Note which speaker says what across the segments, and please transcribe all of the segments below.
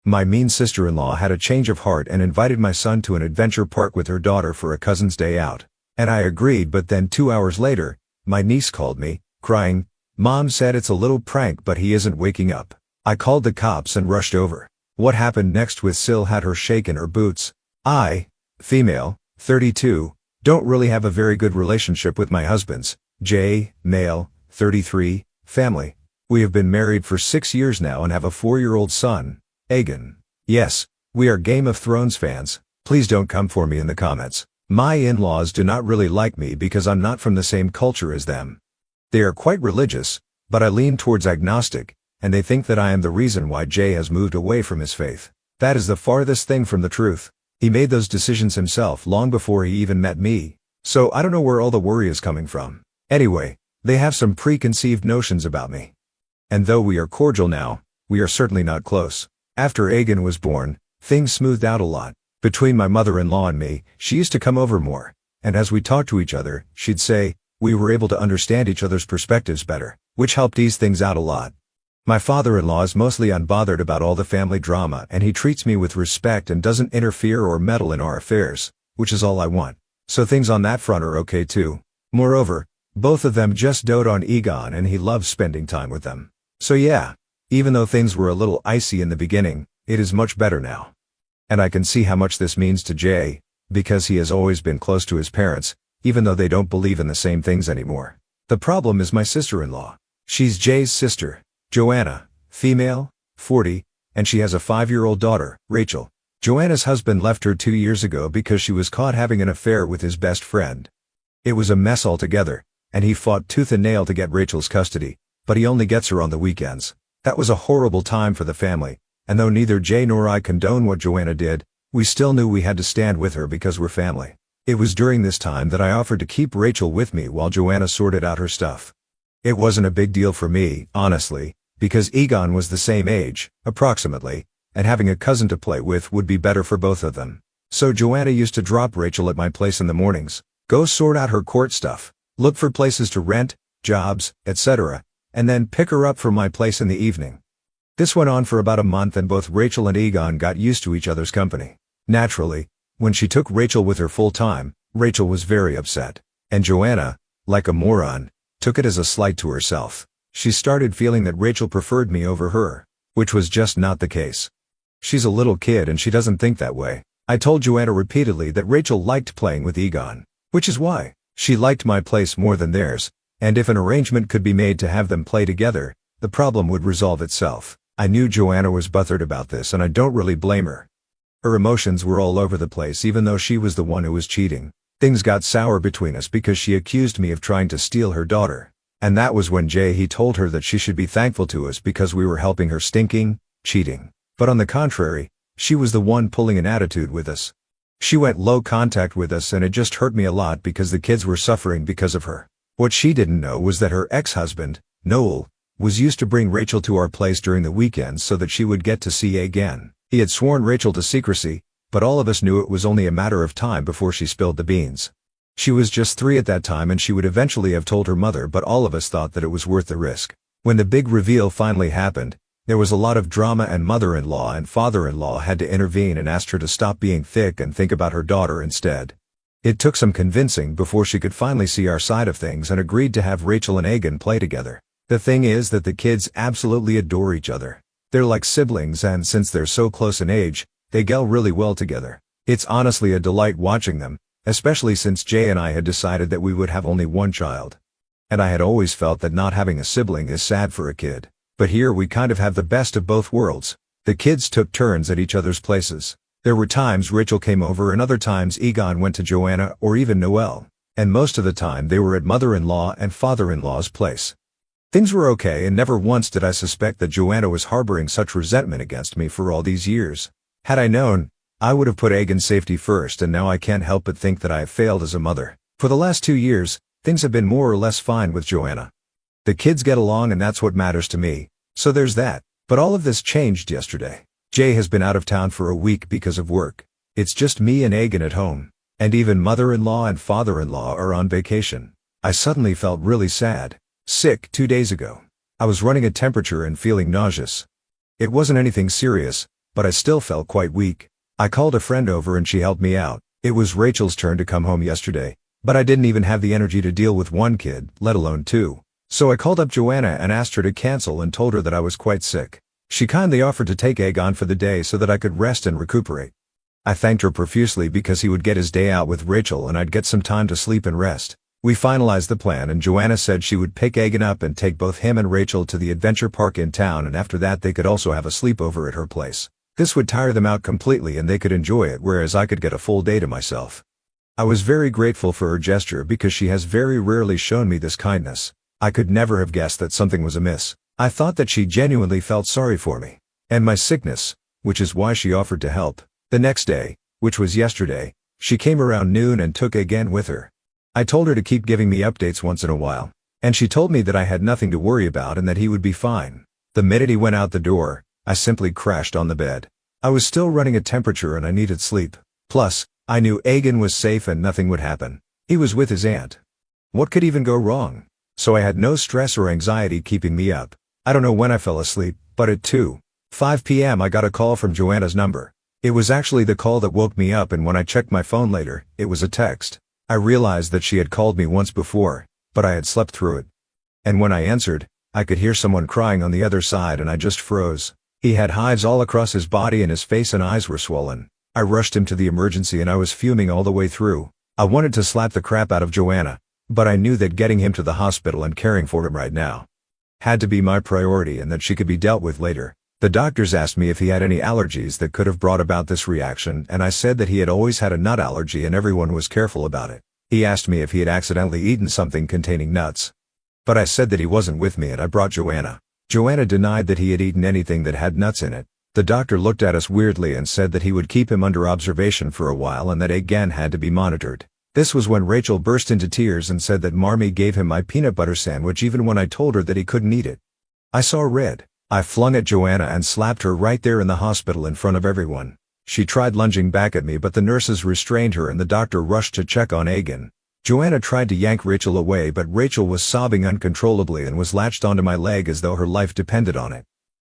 Speaker 1: My mean sister-in-law had a change of heart and invited my son to an adventure park with her daughter for a cousin's day out. And I agreed, but then 2 hours later, my niece called me, crying, "Mom said it's a little prank but he isn't waking up." I called the cops and rushed over. What happened next with Sil had her shake in her boots. I, female, 32, don't really have a very good relationship with my husband's, Jay, male, 33, family. We have been married for 6 years now and have a 4-year-old son, Aegon. Yes, we are Game of Thrones fans. Please don't come for me in the comments. My in-laws do not really like me because I'm not from the same culture as them. They are quite religious, but I lean towards agnostic, and they think that I am the reason why Jay has moved away from his faith. That is the farthest thing from the truth. He made those decisions himself long before he even met me, so I don't know where all the worry is coming from. Anyway, they have some preconceived notions about me. And though we are cordial now, we are certainly not close. After Aegon was born, things smoothed out a lot. Between my mother-in-law and me, she used to come over more, and as we talked to each other, she'd say, we were able to understand each other's perspectives better, which helped ease things out a lot. My father-in-law is mostly unbothered about all the family drama and he treats me with respect and doesn't interfere or meddle in our affairs, which is all I want. So things on that front are okay too. Moreover, both of them just dote on Aegon and he loves spending time with them. So yeah, even though things were a little icy in the beginning, it is much better now. And I can see how much this means to Jay, because he has always been close to his parents, even though they don't believe in the same things anymore. The problem is my sister-in-law. She's Jay's sister, Joanna, female, 40, and she has a 5-year-old daughter, Rachel. Joanna's husband left her 2 years ago because she was caught having an affair with his best friend. It was a mess altogether, and he fought tooth and nail to get Rachel's custody, but he only gets her on the weekends. That was a horrible time for the family, and though neither Jay nor I condone what Joanna did, we still knew we had to stand with her because we're family. It was during this time that I offered to keep Rachel with me while Joanna sorted out her stuff. It wasn't a big deal for me, honestly, because Aegon was the same age, approximately, and having a cousin to play with would be better for both of them. So Joanna used to drop Rachel at my place in the mornings, go sort out her court stuff, look for places to rent, jobs, etc., and then pick her up from my place in the evening. This went on for about a month and both Rachel and Aegon got used to each other's company. Naturally, when she took Rachel with her full time, Rachel was very upset. And Joanna, like a moron, took it as a slight to herself. She started feeling that Rachel preferred me over her, which was just not the case. She's a little kid and she doesn't think that way. I told Joanna repeatedly that Rachel liked playing with Aegon, which is why she liked my place more than theirs, and if an arrangement could be made to have them play together, the problem would resolve itself. I knew Joanna was bothered about this and I don't really blame her. Her emotions were all over the place even though she was the one who was cheating. Things got sour between us because she accused me of trying to steal her daughter. And that was when he told her that she should be thankful to us because we were helping her cheating. But on the contrary, she was the one pulling an attitude with us. She went low contact with us and it just hurt me a lot because the kids were suffering because of her. What she didn't know was that her ex-husband, Noel, was used to bring Rachel to our place during the weekends so that she would get to see again. He had sworn Rachel to secrecy, but all of us knew it was only a matter of time before she spilled the beans. She was just 3 at that time and she would eventually have told her mother, but all of us thought that it was worth the risk. When the big reveal finally happened, there was a lot of drama and mother-in-law and father-in-law had to intervene and asked her to stop being thick and think about her daughter instead. It took some convincing before she could finally see our side of things and agreed to have Rachel and Aegon play together. The thing is that the kids absolutely adore each other. They're like siblings and since they're so close in age, they gel really well together. It's honestly a delight watching them, especially since Jay and I had decided that we would have only one child. And I had always felt that not having a sibling is sad for a kid. But here we kind of have the best of both worlds. The kids took turns at each other's places. There were times Rachel came over and other times Aegon went to Joanna or even Noel. And most of the time they were at mother-in-law and father-in-law's place. Things were okay and never once did I suspect that Joanna was harboring such resentment against me for all these years. Had I known, I would have put Aegon's safety first and now I can't help but think that I have failed as a mother. For the last 2 years, things have been more or less fine with Joanna. The kids get along and that's what matters to me, so there's that. But all of this changed yesterday. Jay has been out of town for a week because of work. It's just me and Aegon at home, and even mother-in-law and father-in-law are on vacation. I suddenly felt really sad. Sick 2 days ago. I was running a temperature and feeling nauseous. It wasn't anything serious, but I still felt quite weak. I called a friend over and she helped me out. It was Rachel's turn to come home yesterday, but I didn't even have the energy to deal with one kid, let alone two. So I called up Joanna and asked her to cancel and told her that I was quite sick. She kindly offered to take Aegon for the day so that I could rest and recuperate. I thanked her profusely because he would get his day out with Rachel and I'd get some time to sleep and rest. We finalized the plan and Joanna said she would pick Aegon up and take both him and Rachel to the adventure park in town, and after that they could also have a sleepover at her place. This would tire them out completely and they could enjoy it, whereas I could get a full day to myself. I was very grateful for her gesture because she has very rarely shown me this kindness. I could never have guessed that something was amiss. I thought that she genuinely felt sorry for me and my sickness, which is why she offered to help. The next day, which was yesterday, she came around noon and took Aegon with her. I told her to keep giving me updates once in a while, and she told me that I had nothing to worry about and that he would be fine. The minute he went out the door, I simply crashed on the bed. I was still running a temperature and I needed sleep. Plus, I knew Aegon was safe and nothing would happen. He was with his aunt. What could even go wrong? So I had no stress or anxiety keeping me up. I don't know when I fell asleep, but at 2:05 p.m. I got a call from Joanna's number. It was actually the call that woke me up, and when I checked my phone later, it was a text. I realized that she had called me once before, but I had slept through it. And when I answered, I could hear someone crying on the other side and I just froze. He had hives all across his body and his face and eyes were swollen. I rushed him to the emergency and I was fuming all the way through. I wanted to slap the crap out of Joanna, but I knew that getting him to the hospital and caring for him right now had to be my priority and that she could be dealt with later. The doctors asked me if he had any allergies that could have brought about this reaction, and I said that he had always had a nut allergy and everyone was careful about it. He asked me if he had accidentally eaten something containing nuts, but I said that he wasn't with me and I brought Joanna. Joanna denied that he had eaten anything that had nuts in it. The doctor looked at us weirdly and said that he would keep him under observation for a while and that Aegon had to be monitored. This was when Rachel burst into tears and said that Marmee gave him my peanut butter sandwich even when I told her that he couldn't eat it. I saw red. I flung at Joanna and slapped her right there in the hospital in front of everyone. She tried lunging back at me, but the nurses restrained her and the doctor rushed to check on Aegon. Joanna tried to yank Rachel away, but Rachel was sobbing uncontrollably and was latched onto my leg as though her life depended on it.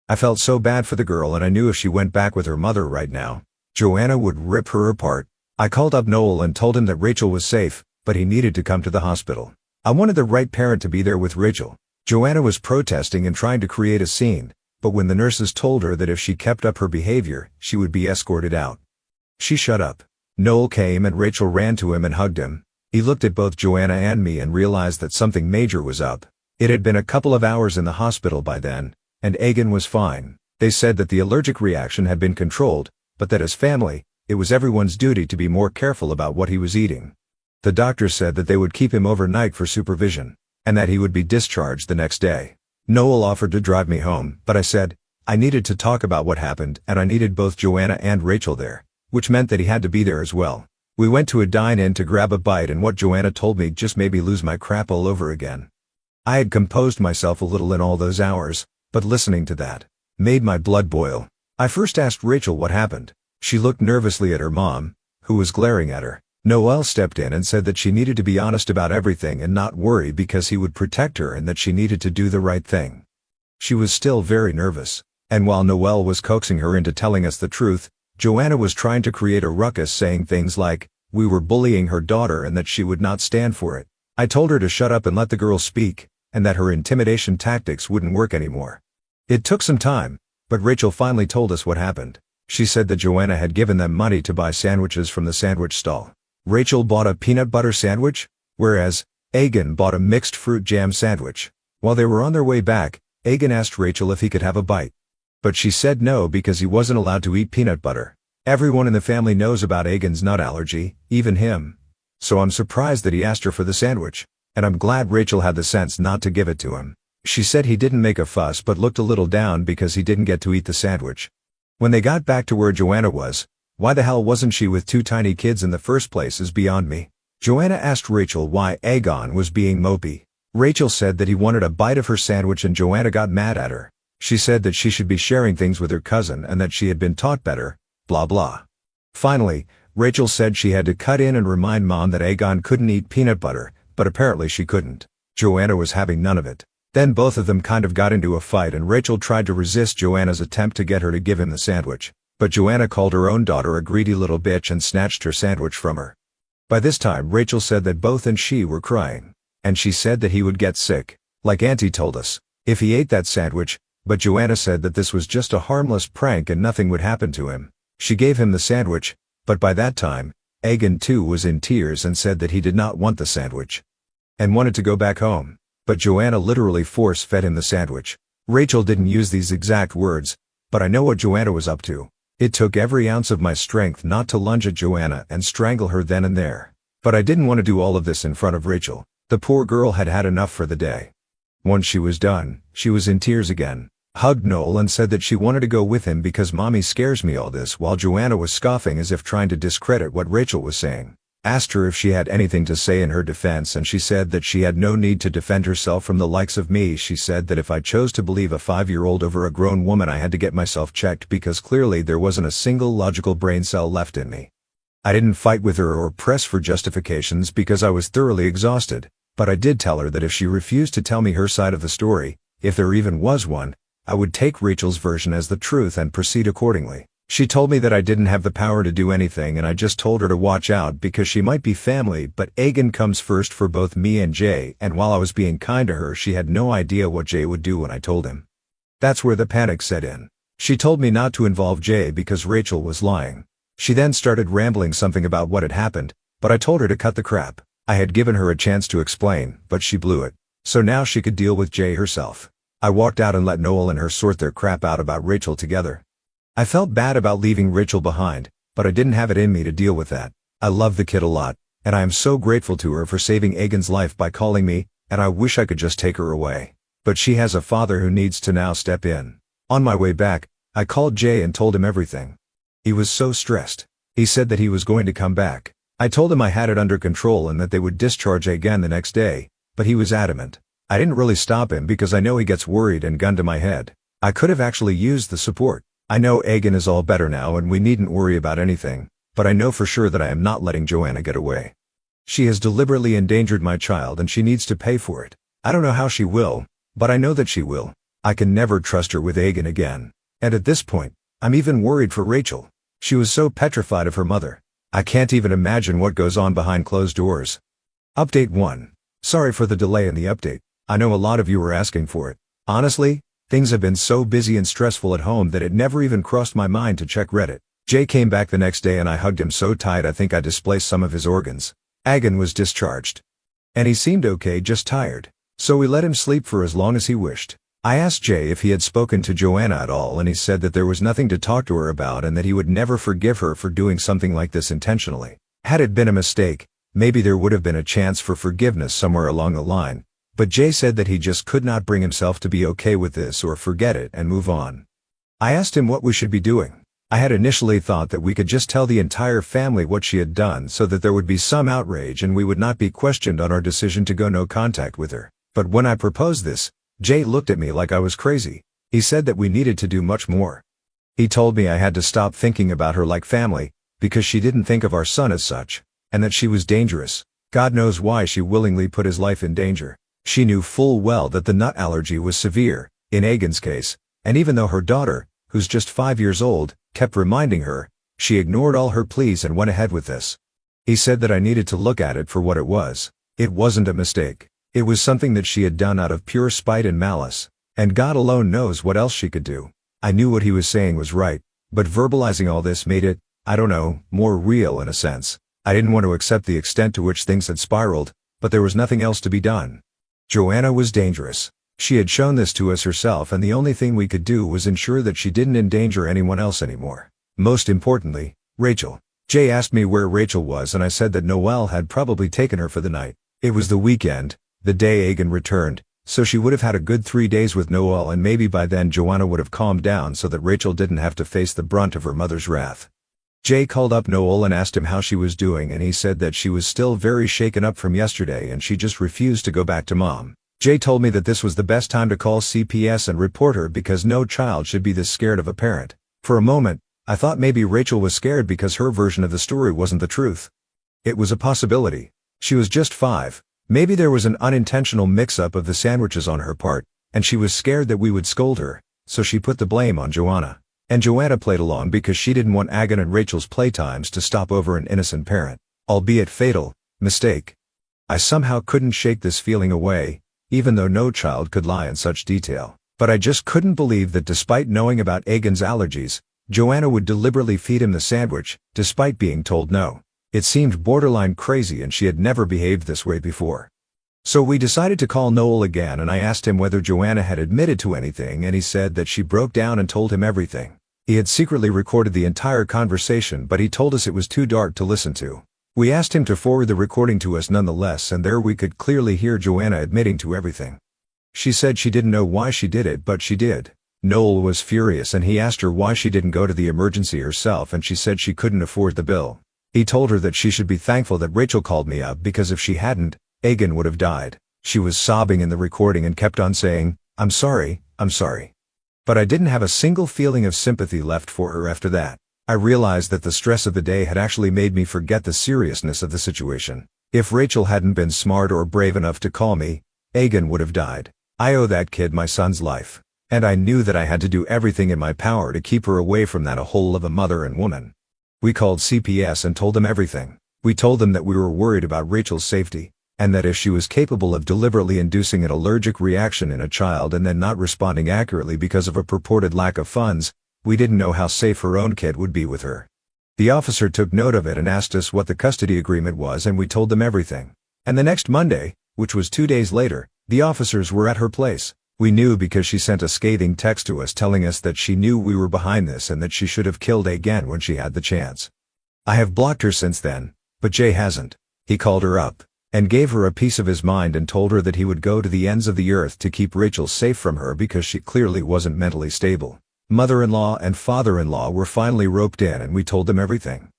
Speaker 1: I felt so bad for the girl and I knew if she went back with her mother right now, Joanna would rip her apart. I called up Noel and told him that Rachel was safe, but he needed to come to the hospital. I wanted the right parent to be there with Rachel. Joanna was protesting and trying to create a scene, but when the nurses told her that if she kept up her behavior, she would be escorted out, she shut up. Noel came and Rachel ran to him and hugged him. He looked at both Joanna and me and realized that something major was up. It had been a couple of hours in the hospital by then, and Aegon was fine. They said that the allergic reaction had been controlled, but that as family, it was everyone's duty to be more careful about what he was eating. The doctor said that they would keep him overnight for supervision, and that he would be discharged the next day. Noel offered to drive me home, but I said I needed to talk about what happened and I needed both Joanna and Rachel there, which meant that he had to be there as well. We went to a dine-in to grab a bite, and what Joanna told me just made me lose my crap all over again. I had composed myself a little in all those hours, but listening to that made my blood boil. I first asked Rachel what happened. She looked nervously at her mom, who was glaring at her. Noel stepped in and said that she needed to be honest about everything and not worry because he would protect her and that she needed to do the right thing. She was still very nervous, and while Noel was coaxing her into telling us the truth, Joanna was trying to create a ruckus, saying things like, we were bullying her daughter and that she would not stand for it. I told her to shut up and let the girl speak, and that her intimidation tactics wouldn't work anymore. It took some time, but Rachel finally told us what happened. She said that Joanna had given them money to buy sandwiches from the sandwich stall. Rachel bought a peanut butter sandwich, whereas Aegon bought a mixed fruit jam sandwich. While they were on their way back, Aegon asked Rachel if he could have a bite, but she said no because he wasn't allowed to eat peanut butter. Everyone in the family knows about Aegon's nut allergy, even him. So I'm surprised that he asked her for the sandwich, and I'm glad Rachel had the sense not to give it to him. She said he didn't make a fuss but looked a little down because he didn't get to eat the sandwich. When they got back to where Joanna was, why the hell wasn't she with two tiny kids in the first place is beyond me. Joanna asked Rachel why Aegon was being mopey. Rachel said that he wanted a bite of her sandwich and Joanna got mad at her. She said that she should be sharing things with her cousin and that she had been taught better, blah blah. Finally, Rachel said she had to cut in and remind Mom that Aegon couldn't eat peanut butter, but apparently she couldn't. Joanna was having none of it. Then both of them kind of got into a fight and Rachel tried to resist Joanna's attempt to get her to give him the sandwich. But Joanna called her own daughter a greedy little bitch and snatched her sandwich from her. By this time Rachel said that both and she were crying. And she said that he would get sick, like Auntie told us, if he ate that sandwich, but Joanna said that this was just a harmless prank and nothing would happen to him. She gave him the sandwich, but by that time, Egan too was in tears and said that he did not want the sandwich and wanted to go back home. But Joanna literally force-fed him the sandwich. Rachel didn't use these exact words, but I know what Joanna was up to. It took every ounce of my strength not to lunge at Joanna and strangle her then and there. But I didn't want to do all of this in front of Rachel. The poor girl had had enough for the day. Once she was done, she was in tears again, hugged Noel and said that she wanted to go with him because mommy scares me, all this while Joanna was scoffing as if trying to discredit what Rachel was saying. Asked her if she had anything to say in her defense and she said that she had no need to defend herself from the likes of me. She said that if I chose to believe a 5-year-old over a grown woman I had to get myself checked because clearly there wasn't a single logical brain cell left in me. I didn't fight with her or press for justifications because I was thoroughly exhausted, but I did tell her that if she refused to tell me her side of the story, if there even was one, I would take Rachel's version as the truth and proceed accordingly. She told me that I didn't have the power to do anything and I just told her to watch out because she might be family, but Egan comes first for both me and Jay, and while I was being kind to her she had no idea what Jay would do when I told him. That's where the panic set in. She told me not to involve Jay because Rachel was lying. She then started rambling something about what had happened, but I told her to cut the crap. I had given her a chance to explain, but she blew it. So now she could deal with Jay herself. I walked out and let Noel and her sort their crap out about Rachel together. I felt bad about leaving Rachel behind, but I didn't have it in me to deal with that. I love the kid a lot, and I am so grateful to her for saving Egan's life by calling me, and I wish I could just take her away. But she has a father who needs to now step in. On my way back, I called Jay and told him everything. He was so stressed. He said that he was going to come back. I told him I had it under control and that they would discharge Egan the next day, but he was adamant. I didn't really stop him because I know he gets worried and gun to my head. I could have actually used the support. I know Egan is all better now and we needn't worry about anything, but I know for sure that I am not letting Joanna get away. She has deliberately endangered my child and she needs to pay for it. I don't know how she will, but I know that she will. I can never trust her with Egan again. And at this point, I'm even worried for Rachel. She was so petrified of her mother. I can't even imagine what goes on behind closed doors. Update 1. Sorry for the delay in the update. I know a lot of you were asking for it. Honestly, things have been so busy and stressful at home that it never even crossed my mind to check Reddit. Jay came back the next day and I hugged him so tight I think I displaced some of his organs. Egan was discharged. And he seemed okay, just tired. So we let him sleep for as long as he wished. I asked Jay if he had spoken to Joanna at all and he said that there was nothing to talk to her about and that he would never forgive her for doing something like this intentionally. Had it been a mistake, maybe there would have been a chance for forgiveness somewhere along the line. But Jay said that he just could not bring himself to be okay with this or forget it and move on. I asked him what we should be doing. I had initially thought that we could just tell the entire family what she had done so that there would be some outrage and we would not be questioned on our decision to go no contact with her. But when I proposed this, Jay looked at me like I was crazy. He said that we needed to do much more. He told me I had to stop thinking about her like family, because she didn't think of our son as such, and that she was dangerous. God knows why she willingly put his life in danger. She knew full well that the nut allergy was severe, in Egan's case, and even though her daughter, who's just 5 years old, kept reminding her, she ignored all her pleas and went ahead with this. He said that I needed to look at it for what it was. It wasn't a mistake. It was something that she had done out of pure spite and malice, and God alone knows what else she could do. I knew what he was saying was right, but verbalizing all this made it, I don't know, more real in a sense. I didn't want to accept the extent to which things had spiraled, but there was nothing else to be done. Joanna was dangerous. She had shown this to us herself and the only thing we could do was ensure that she didn't endanger anyone else anymore. Most importantly, Rachel. Jay asked me where Rachel was and I said that Noel had probably taken her for the night. It was the weekend, the day Egan returned, so she would have had a good 3 days with Noel and maybe by then Joanna would have calmed down so that Rachel didn't have to face the brunt of her mother's wrath. Jay called up Noel and asked him how she was doing and he said that she was still very shaken up from yesterday and she just refused to go back to mom. Jay told me that this was the best time to call CPS and report her because no child should be this scared of a parent. For a moment, I thought maybe Rachel was scared because her version of the story wasn't the truth. It was a possibility. She was just 5. Maybe there was an unintentional mix-up of the sandwiches on her part, and she was scared that we would scold her, so she put the blame on Joanna. And Joanna played along because she didn't want Agan and Rachel's playtimes to stop over an innocent parent, albeit fatal, mistake. I somehow couldn't shake this feeling away, even though no child could lie in such detail. But I just couldn't believe that despite knowing about Agan's allergies, Joanna would deliberately feed him the sandwich, despite being told no. It seemed borderline crazy and she had never behaved this way before. So we decided to call Noel again and I asked him whether Joanna had admitted to anything and he said that she broke down and told him everything. He had secretly recorded the entire conversation but he told us it was too dark to listen to. We asked him to forward the recording to us nonetheless and there we could clearly hear Joanna admitting to everything. She said she didn't know why she did it but she did. Noel was furious and he asked her why she didn't go to the emergency herself and she said she couldn't afford the bill. He told her that she should be thankful that Rachel called me up because if she hadn't, Agan would have died. She was sobbing in the recording and kept on saying, I'm sorry. But I didn't have a single feeling of sympathy left for her after that. I realized that the stress of the day had actually made me forget the seriousness of the situation. If Rachel hadn't been smart or brave enough to call me, Agan would have died. I owe that kid my son's life. And I knew that I had to do everything in my power to keep her away from that hole of a mother and woman. We called CPS and told them everything. We told them that we were worried about Rachel's safety, and that if she was capable of deliberately inducing an allergic reaction in a child and then not responding accurately because of a purported lack of funds, we didn't know how safe her own kid would be with her. The officer took note of it and asked us what the custody agreement was and we told them everything. And the next Monday, which was 2 days later, the officers were at her place. We knew because she sent a scathing text to us telling us that she knew we were behind this and that she should have killed Agan when she had the chance. I have blocked her since then, but Jay hasn't. He called her up and gave her a piece of his mind and told her that he would go to the ends of the earth to keep Rachel safe from her because she clearly wasn't mentally stable. Mother-in-law and father-in-law were finally roped in and we told them everything.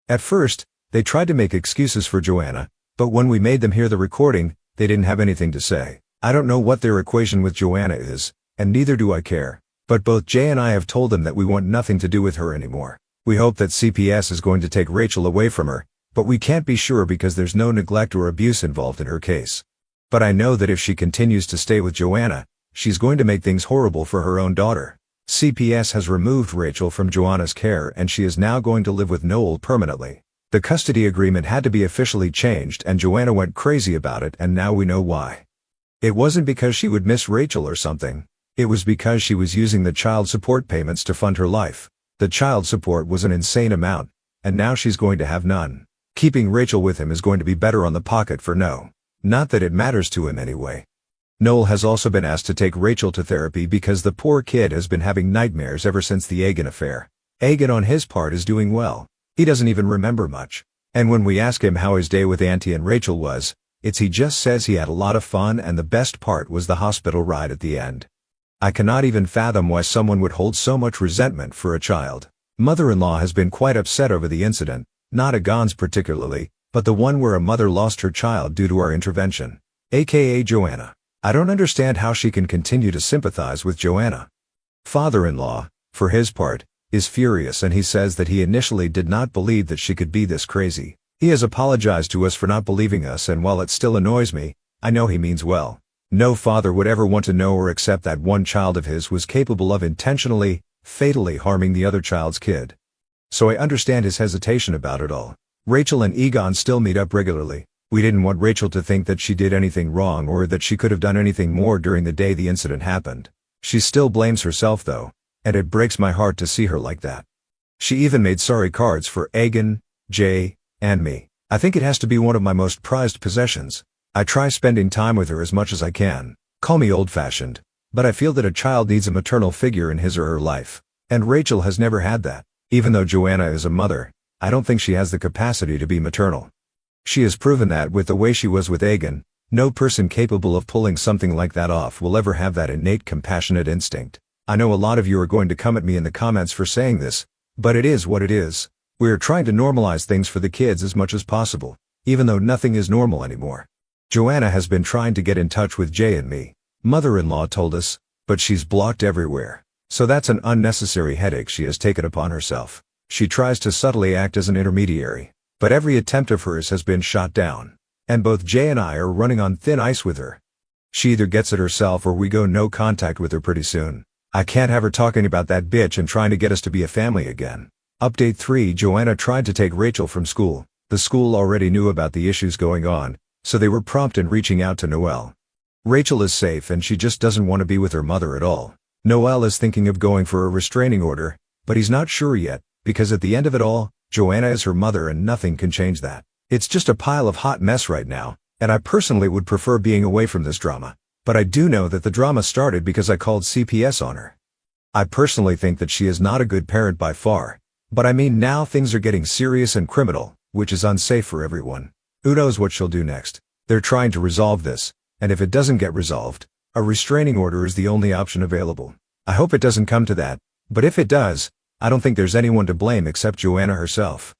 Speaker 1: At first, they tried to make excuses for Joanna, but when we made them hear the recording, they didn't have anything to say. I don't know what their equation with Joanna is, and neither do I care. But both Jay and I have told them that we want nothing to do with her anymore. We hope that CPS is going to take Rachel away from her, but we can't be sure because there's no neglect or abuse involved in her case. But I know that if she continues to stay with Joanna, she's going to make things horrible for her own daughter. CPS has removed Rachel from Joanna's care and she is now going to live with Noel permanently. The custody agreement had to be officially changed and Joanna went crazy about it and now we know why. It wasn't because she would miss Rachel or something. It was because she was using the child support payments to fund her life. The child support was an insane amount, and now she's going to have none. Keeping Rachel with him is going to be better on the pocket for No. Not that it matters to him anyway. Noel has also been asked to take Rachel to therapy because the poor kid has been having nightmares ever since the Agan affair. Agan on his part is doing well. He doesn't even remember much. And when we ask him how his day with Auntie and Rachel was, he just says he had a lot of fun and the best part was the hospital ride at the end. I cannot even fathom why someone would hold so much resentment for a child. Mother-in-law has been quite upset over the incident, not Agan's particularly, but the one where a mother lost her child due to our intervention. AKA Joanna. I don't understand how she can continue to sympathize with Joanna. Father-in-law, for his part, is furious and he says that he initially did not believe that she could be this crazy. He has apologized to us for not believing us and while it still annoys me, I know he means well. No father would ever want to know or accept that one child of his was capable of intentionally, fatally harming the other child's kid. So I understand his hesitation about it all. Rachel and Egon still meet up regularly. We didn't want Rachel to think that she did anything wrong or that she could have done anything more during the day the incident happened. She still blames herself though, and it breaks my heart to see her like that. She even made sorry cards for Agan, Jay, and me. I think it has to be one of my most prized possessions. I try spending time with her as much as I can. Call me old-fashioned, but I feel that a child needs a maternal figure in his or her life. And Rachel has never had that. Even though Joanna is a mother, I don't think she has the capacity to be maternal. She has proven that with the way she was with Agan. No person capable of pulling something like that off will ever have that innate compassionate instinct. I know a lot of you are going to come at me in the comments for saying this, but it is what it is. We are trying to normalize things for the kids as much as possible, even though nothing is normal anymore. Joanna has been trying to get in touch with Jay and me. Mother-in-law told us, but she's blocked everywhere. So that's an unnecessary headache she has taken upon herself. She tries to subtly act as an intermediary, but every attempt of hers has been shot down. And both Jay and I are running on thin ice with her. She either gets it herself or we go no contact with her pretty soon. I can't have her talking about that bitch and trying to get us to be a family again. Update 3. Joanna tried to take Rachel from school. The school already knew about the issues going on, so they were prompt in reaching out to Noelle. Rachel is safe and she just doesn't want to be with her mother at all. Noelle is thinking of going for a restraining order, but he's not sure yet, because at the end of it all, Joanna is her mother and nothing can change that. It's just a pile of hot mess right now, and I personally would prefer being away from this drama. But I do know that the drama started because I called CPS on her. I personally think that she is not a good parent by far. But I mean, now things are getting serious and criminal, which is unsafe for everyone. Who knows what she'll do next? They're trying to resolve this, and if it doesn't get resolved, a restraining order is the only option available. I hope it doesn't come to that, but if it does, I don't think there's anyone to blame except Joanna herself.